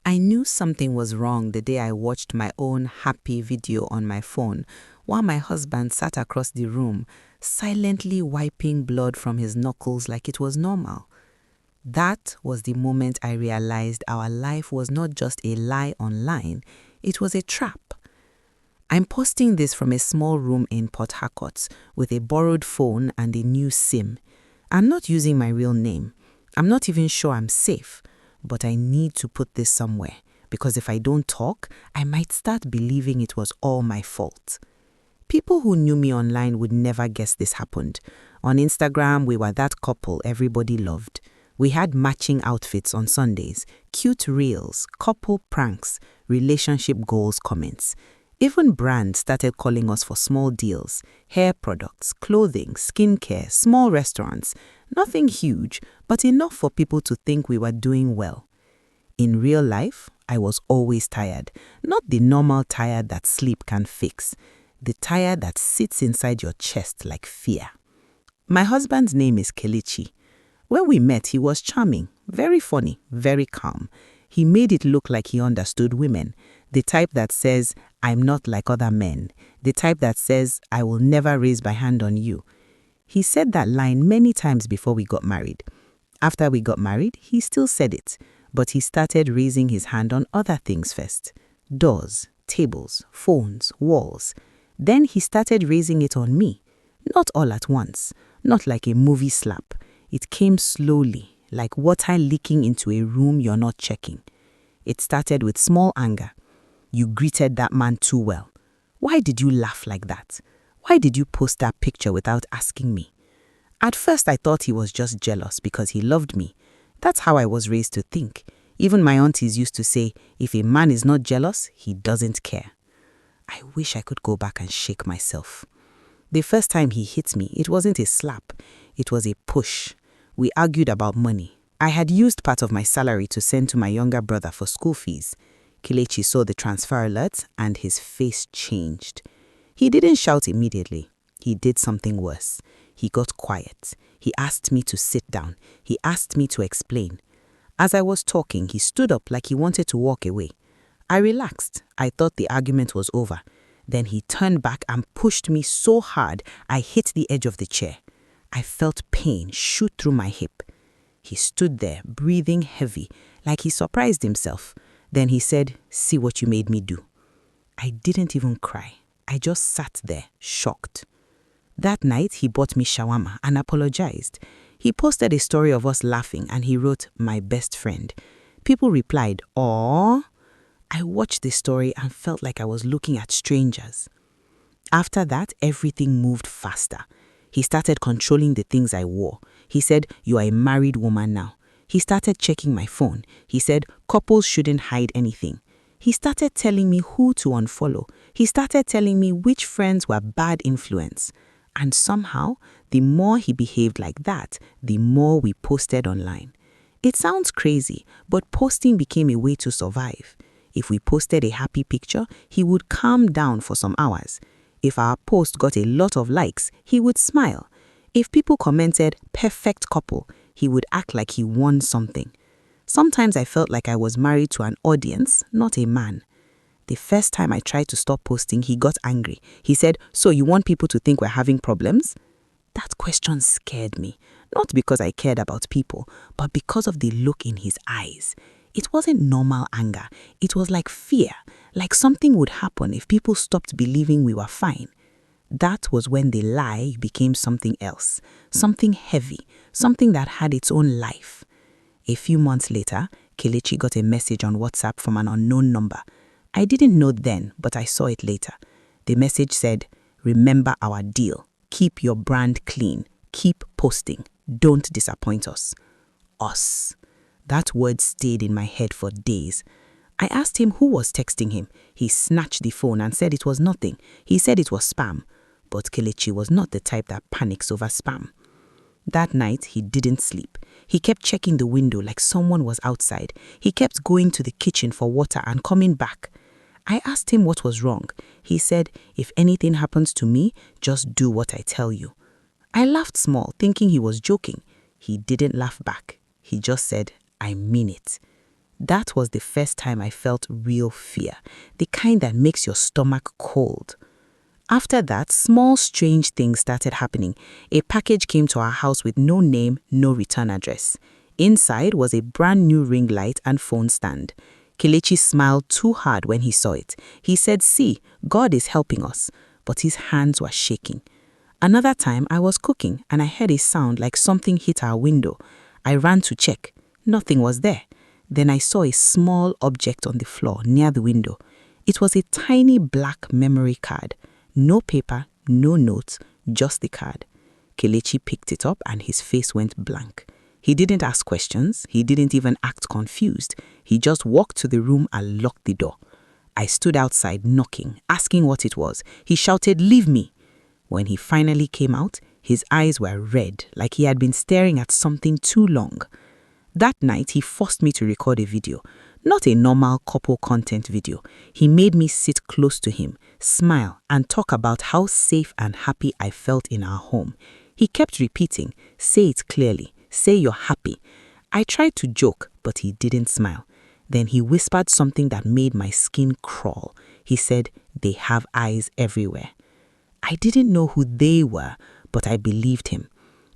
I knew something was wrong the day I watched my own happy video on my phone while my husband sat across the room, silently wiping blood from his knuckles like it was normal. That was the moment I realized our life was not just a lie online, it was a trap. I'm posting this from a small room in Port Harcourt with a borrowed phone and a new SIM. I'm not using my real name. I'm not even sure I'm safe, but I need to put this somewhere because if I don't talk, I might start believing it was all my fault. People who knew me online would never guess this happened. On Instagram, we were that couple everybody loved. We had matching outfits on Sundays, cute reels, couple pranks, relationship goals comments. Even brands started calling us for small deals, hair products, clothing, skincare, small restaurants. Nothing huge, but enough for people to think we were doing well. In real life, I was always tired. Not the normal tired that sleep can fix. The tired that sits inside your chest like fear. My husband's name is Kelechi. When we met, he was charming, very funny, very calm. He made it look like he understood women. The type that says, I'm not like other men. The type that says, I will never raise my hand on you. He said that line many times before we got married. After we got married, he still said it, but he started raising his hand on other things first. Doors, tables, phones, walls. Then he started raising it on me. Not all at once, not like a movie slap. It came slowly, like water leaking into a room you're not checking. It started with small anger. You greeted that man too well. Why did you laugh like that? Why did you post that picture without asking me? At first I thought he was just jealous because he loved me. That's how I was raised to think. Even my aunties used to say, if a man is not jealous, he doesn't care. I wish I could go back and shake myself. The first time he hit me, it wasn't a slap. It was a push. We argued about money. I had used part of my salary to send to my younger brother for school fees. Kelechi saw the transfer alert and his face changed. He didn't shout immediately. He did something worse. He got quiet. He asked me to sit down. He asked me to explain. As I was talking, he stood up like he wanted to walk away. I relaxed. I thought the argument was over. Then he turned back and pushed me so hard I hit the edge of the chair. I felt pain shoot through my hip. He stood there, breathing heavy, like he surprised himself. Then he said, "See what you made me do." I didn't even cry. I just sat there, shocked. That night, he bought me shawarma and apologized. He posted a story of us laughing and he wrote, "My best friend." People replied, "Aww." I watched the story and felt like I was looking at strangers. After that, everything moved faster. He started controlling the things I wore. He said, "You are a married woman now." He started checking my phone. He said, "Couples shouldn't hide anything." He started telling me who to unfollow. He started telling me which friends were bad influence. And somehow, the more he behaved like that, the more we posted online. It sounds crazy, but posting became a way to survive. If we posted a happy picture, he would calm down for some hours. If our post got a lot of likes, he would smile. If people commented, "perfect couple," he would act like he won something. Sometimes I felt like I was married to an audience, not a man. The first time I tried to stop posting, he got angry. He said, "So you want people to think we're having problems?" That question scared me, not because I cared about people, but because of the look in his eyes. It wasn't normal anger. It was like fear, like something would happen if people stopped believing we were fine. That was when the lie became something else, something heavy, something that had its own life. A few months later, Kelechi got a message on WhatsApp from an unknown number. I didn't know then, but I saw it later. The message said, "Remember our deal. Keep your brand clean. Keep posting. Don't disappoint us." Us. That word stayed in my head for days. I asked him who was texting him. He snatched the phone and said it was nothing. He said it was spam. But Kelechi was not the type that panics over spam. That night, he didn't sleep. He kept checking the window like someone was outside. He kept going to the kitchen for water and coming back. I asked him what was wrong. He said, "If anything happens to me, just do what I tell you." I laughed small, thinking he was joking. He didn't laugh back. He just said, "I mean it." That was the first time I felt real fear, the kind that makes your stomach cold. After that, small strange things started happening. A package came to our house with no name, no return address. Inside was a brand new ring light and phone stand. Kelechi smiled too hard when he saw it. He said, "See, God is helping us." But his hands were shaking. Another time, I was cooking and I heard a sound like something hit our window. I ran to check. Nothing was there. Then I saw a small object on the floor near the window. It was a tiny black memory card. No paper, no notes, just the card. Kelechi picked it up and his face went blank. He didn't ask questions. He didn't even act confused. He just walked to the room and locked the door. I stood outside knocking, asking what it was. He shouted, "Leave me." When he finally came out, his eyes were red, like he had been staring at something too long. That night, he forced me to record a video. Not a normal couple content video. He made me sit close to him, smile, and talk about how safe and happy I felt in our home. He kept repeating, "Say it clearly. Say you're happy." I tried to joke, but he didn't smile. Then he whispered something that made my skin crawl. He said, "They have eyes everywhere." I didn't know who they were, but I believed him.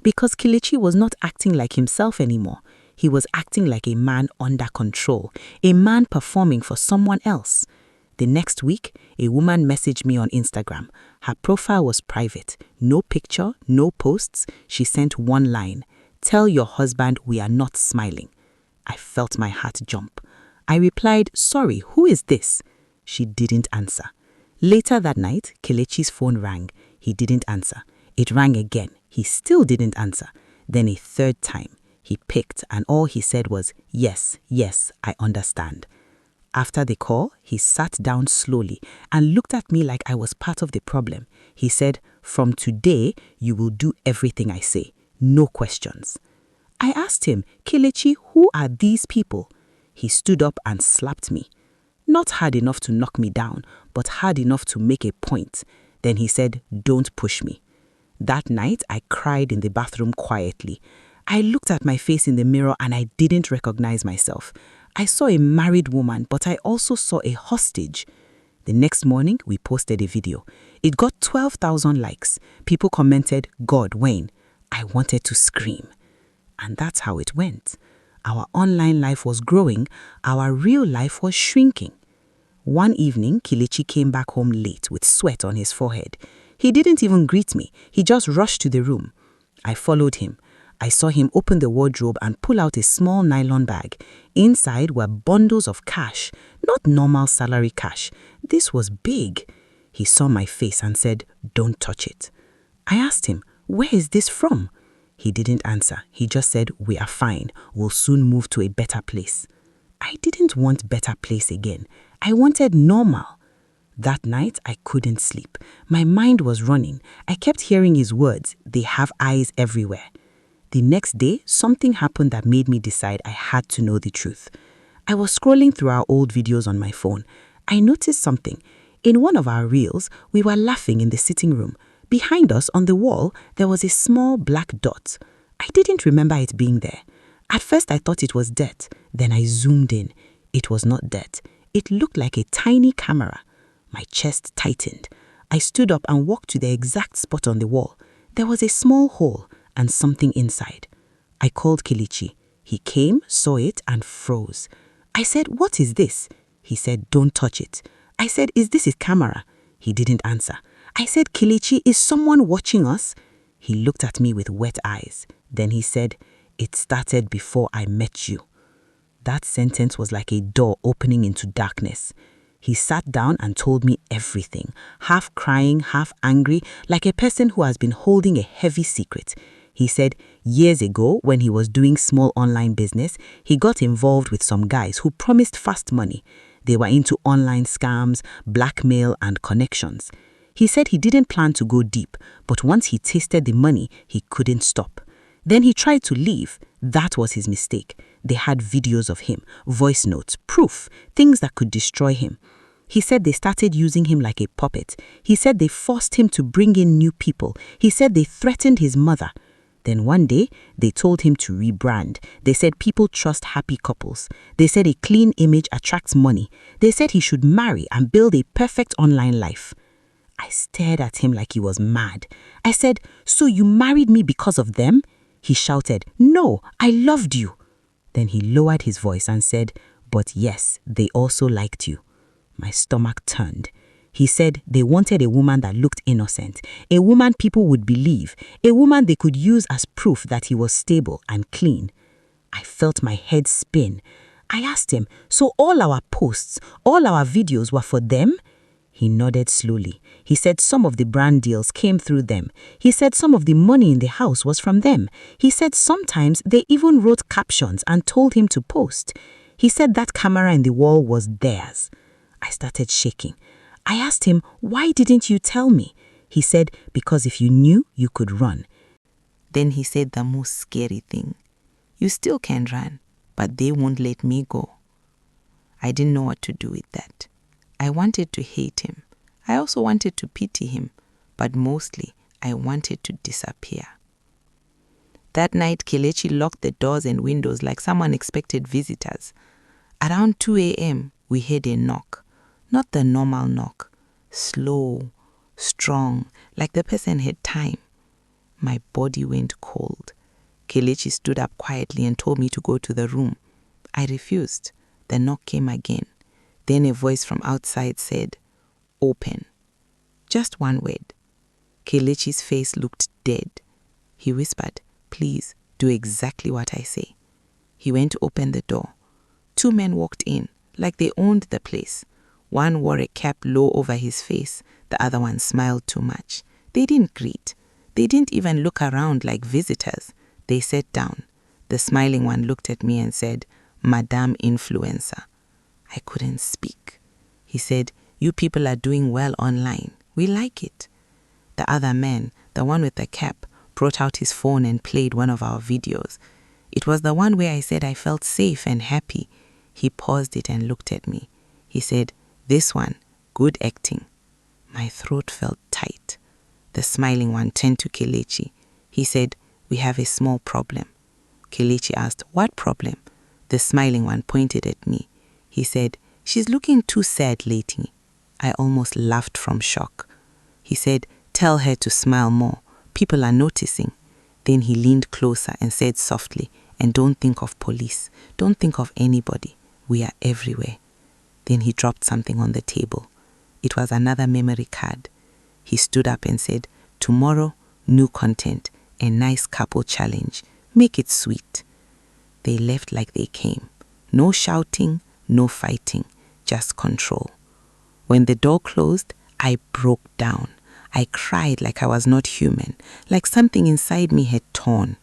Because Kelechi was not acting like himself anymore. He was acting like a man under control, a man performing for someone else. The next week, a woman messaged me on Instagram. Her profile was private. No picture, no posts. She sent one line. "Tell your husband we are not smiling." I felt my heart jump. I replied, "Sorry, who is this?" She didn't answer. Later that night, Kelechi's phone rang. He didn't answer. It rang again. He still didn't answer. Then a third time. He picked and all he said was, "Yes, yes, I understand." After the call, he sat down slowly and looked at me like I was part of the problem. He said, "From today, you will do everything I say. No questions." I asked him, "Kelechi, who are these people?" He stood up and slapped me. Not hard enough to knock me down, but hard enough to make a point. Then he said, "Don't push me." That night, I cried in the bathroom quietly. I looked at my face in the mirror and I didn't recognize myself. I saw a married woman, but I also saw a hostage. The next morning, we posted a video. It got 12,000 likes. People commented, "God, Wayne." I wanted to scream. And that's how it went. Our online life was growing. Our real life was shrinking. One evening, Kelechi came back home late with sweat on his forehead. He didn't even greet me. He just rushed to the room. I followed him. I saw him open the wardrobe and pull out a small nylon bag. Inside were bundles of cash, not normal salary cash. This was big. He saw my face and said, "Don't touch it." I asked him, "Where is this from?" He didn't answer. He just said, "We are fine. We'll soon move to a better place." I didn't want better place again. I wanted normal. That night, I couldn't sleep. My mind was running. I kept hearing his words, "They have eyes everywhere." The next day, something happened that made me decide I had to know the truth. I was scrolling through our old videos on my phone. I noticed something. In one of our reels, we were laughing in the sitting room. Behind us on the wall, there was a small black dot. I didn't remember it being there. At first, I thought it was dirt. Then I zoomed in. It was not dirt. It looked like a tiny camera. My chest tightened. I stood up and walked to the exact spot on the wall. There was a small hole and something inside. I called Kelechi. He came, saw it, and froze. I said, "What is this?" He said, "Don't touch it." I said, "Is this a camera?" He didn't answer. I said, "Kelechi, is someone watching us?" He looked at me with wet eyes. Then he said, "It started before I met you." That sentence was like a door opening into darkness. He sat down and told me everything, half crying, half angry, like a person who has been holding a heavy secret. He said years ago, when he was doing small online business, he got involved with some guys who promised fast money. They were into online scams, blackmail, and connections. He said he didn't plan to go deep, but once he tasted the money, he couldn't stop. Then he tried to leave. That was his mistake. They had videos of him, voice notes, proof, things that could destroy him. He said they started using him like a puppet. He said they forced him to bring in new people. He said they threatened his mother. Then one day, they told him to rebrand. They said people trust happy couples. They said a clean image attracts money. They said he should marry and build a perfect online life. I stared at him like he was mad. I said, "So you married me because of them?" He shouted, "No, I loved you." Then he lowered his voice and said, "But yes, they also liked you." My stomach turned. He said they wanted a woman that looked innocent, a woman people would believe, a woman they could use as proof that he was stable and clean. I felt my head spin. I asked him, "So all our posts, all our videos were for them?" He nodded slowly. He said some of the brand deals came through them. He said some of the money in the house was from them. He said sometimes they even wrote captions and told him to post. He said that camera in the wall was theirs. I started shaking. I asked him, "Why didn't you tell me?" He said, "Because if you knew, you could run." Then he said the most scary thing. "You still can run, but they won't let me go." I didn't know what to do with that. I wanted to hate him. I also wanted to pity him, but mostly I wanted to disappear. That night, Kelechi locked the doors and windows like some unexpected visitors. Around 2 a.m., we heard a knock. Not the normal knock. Slow, strong, like the person had time. My body went cold. Kelechi stood up quietly and told me to go to the room. I refused. The knock came again. Then a voice from outside said, "Open." Just one word. Kelechi's face looked dead. He whispered, "Please, do exactly what I say." He went to open the door. 2 men walked in, like they owned the place. One wore a cap low over his face. The other one smiled too much. They didn't greet. They didn't even look around like visitors. They sat down. The smiling one looked at me and said, "Madame Influencer." I couldn't speak. He said, "You people are doing well online. We like it." The other man, the one with the cap, brought out his phone and played one of our videos. It was the one where I said I felt safe and happy. He paused it and looked at me. He said, "This one, good acting." My throat felt tight. The smiling one turned to Kelechi. He said, "We have a small problem." Kelechi asked, "What problem?" The smiling one pointed at me. He said, "She's looking too sad lately." I almost laughed from shock. He said, "Tell her to smile more. People are noticing." Then he leaned closer and said softly, "And don't think of police. Don't think of anybody. We are everywhere." Then he dropped something on the table. It was another memory card. He stood up and said, "Tomorrow, new content, a nice couple challenge. Make it sweet." They left like they came. No shouting, no fighting, just control. When the door closed, I broke down. I cried like I was not human, like something inside me had torn.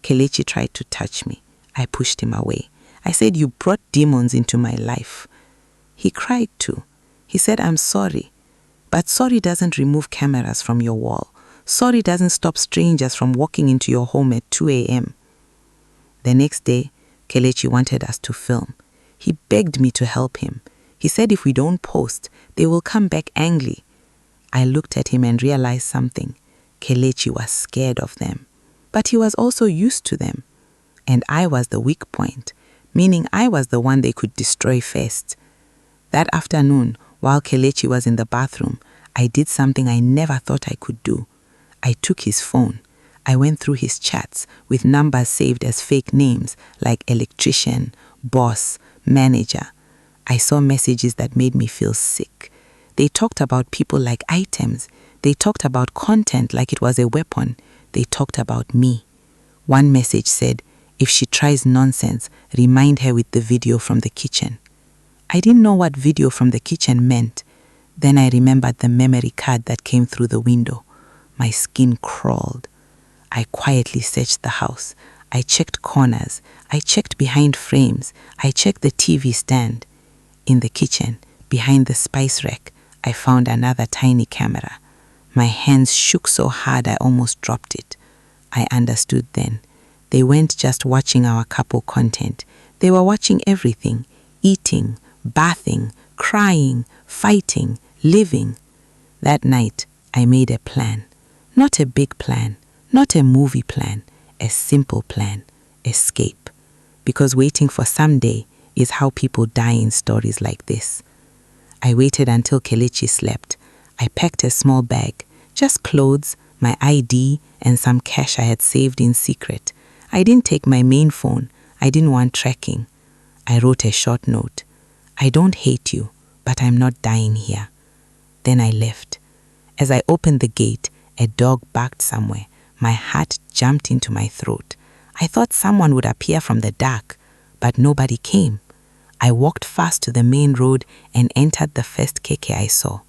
Kelechi tried to touch me. I pushed him away. I said, "You brought demons into my life." He cried too. He said, "I'm sorry." But sorry doesn't remove cameras from your wall. Sorry doesn't stop strangers from walking into your home at 2 a.m. The next day, Kelechi wanted us to film. He begged me to help him. He said if we don't post, they will come back angry. I looked at him and realized something. Kelechi was scared of them, but he was also used to them. And I was the weak point, meaning I was the one they could destroy first. That afternoon, while Kelechi was in the bathroom, I did something I never thought I could do. I took his phone. I went through his chats with numbers saved as fake names like electrician, boss, manager. I saw messages that made me feel sick. They talked about people like items. They talked about content like it was a weapon. They talked about me. One message said, "If she tries nonsense, remind her with the video from the kitchen." I didn't know what video from the kitchen meant. Then I remembered the memory card that came through the window. My skin crawled. I quietly searched the house. I checked corners. I checked behind frames. I checked the TV stand. In the kitchen, behind the spice rack, I found another tiny camera. My hands shook so hard I almost dropped it. I understood then. They weren't just watching our couple content. They were watching everything. Eating, bathing, crying, fighting, living. That night, I made a plan. Not a big plan. Not a movie plan. A simple plan, escape. Because waiting for someday is how people die in stories like this. I waited until Kelechi slept. I packed a small bag, just clothes, my ID, and some cash I had saved in secret. I didn't take my main phone. I didn't want tracking. I wrote a short note. I don't hate you, but I'm not dying here. Then I left. As I opened the gate, a dog barked somewhere. My heart jumped into my throat. I thought someone would appear from the dark, but nobody came. I walked fast to the main road and entered the first keke I saw.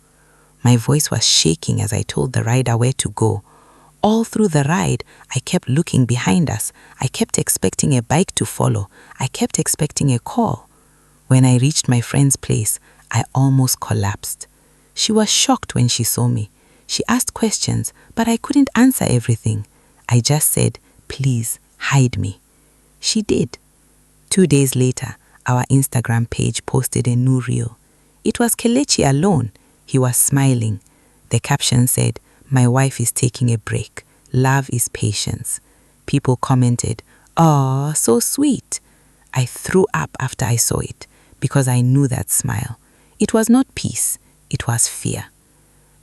My voice was shaking as I told the rider where to go. All through the ride, I kept looking behind us. I kept expecting a bike to follow. I kept expecting a call. When I reached my friend's place, I almost collapsed. She was shocked when she saw me. She asked questions, but I couldn't answer everything. I just said, "Please, hide me." She did. 2 days later, our Instagram page posted a new reel. It was Kelechi alone. He was smiling. The caption said, "My wife is taking a break. Love is patience." People commented, "Aw, so sweet." I threw up after I saw it because I knew that smile. It was not peace, it was fear.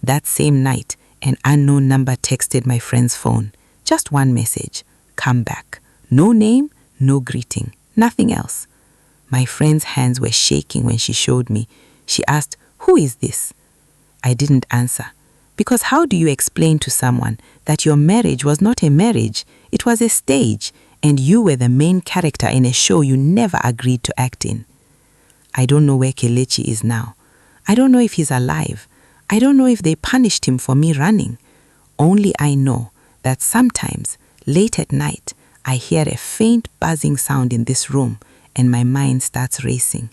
That same night, an unknown number texted my friend's phone. Just one message, "Come back." No name, no greeting, nothing else. My friend's hands were shaking when she showed me. She asked, "Who is this?" I didn't answer. Because how do you explain to someone that your marriage was not a marriage, it was a stage, and you were the main character in a show you never agreed to act in? I don't know where Kelechi is now. I don't know if he's alive. I don't know if they punished him for me running. Only I know that sometimes, late at night, I hear a faint buzzing sound in this room and my mind starts racing.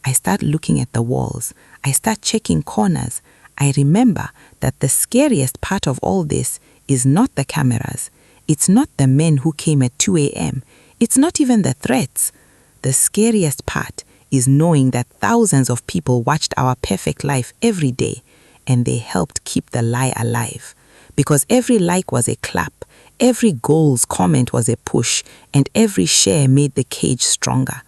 I start looking at the walls. I start checking corners. I remember that the scariest part of all this is not the cameras. It's not the men who came at 2 a.m. It's not even the threats. The scariest part is knowing that thousands of people watched our perfect life every day and they helped keep the lie alive. Because every like was a clap, every goals comment was a push, and every share made the cage stronger.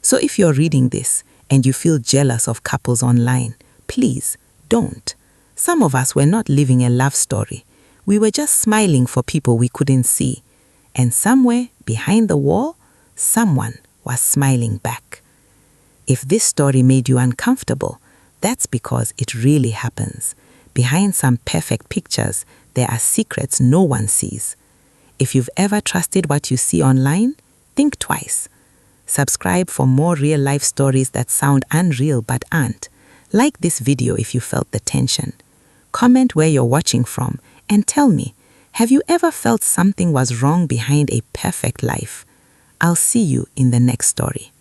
So if you're reading this and you feel jealous of couples online, please don't. Some of us were not living a love story. We were just smiling for people we couldn't see. And somewhere behind the wall, someone was smiling back. If this story made you uncomfortable, that's because it really happens. Behind some perfect pictures, there are secrets no one sees. If you've ever trusted what you see online, think twice. Subscribe for more real-life stories that sound unreal but aren't. Like this video if you felt the tension. Comment where you're watching from and tell me, have you ever felt something was wrong behind a perfect life? I'll see you in the next story.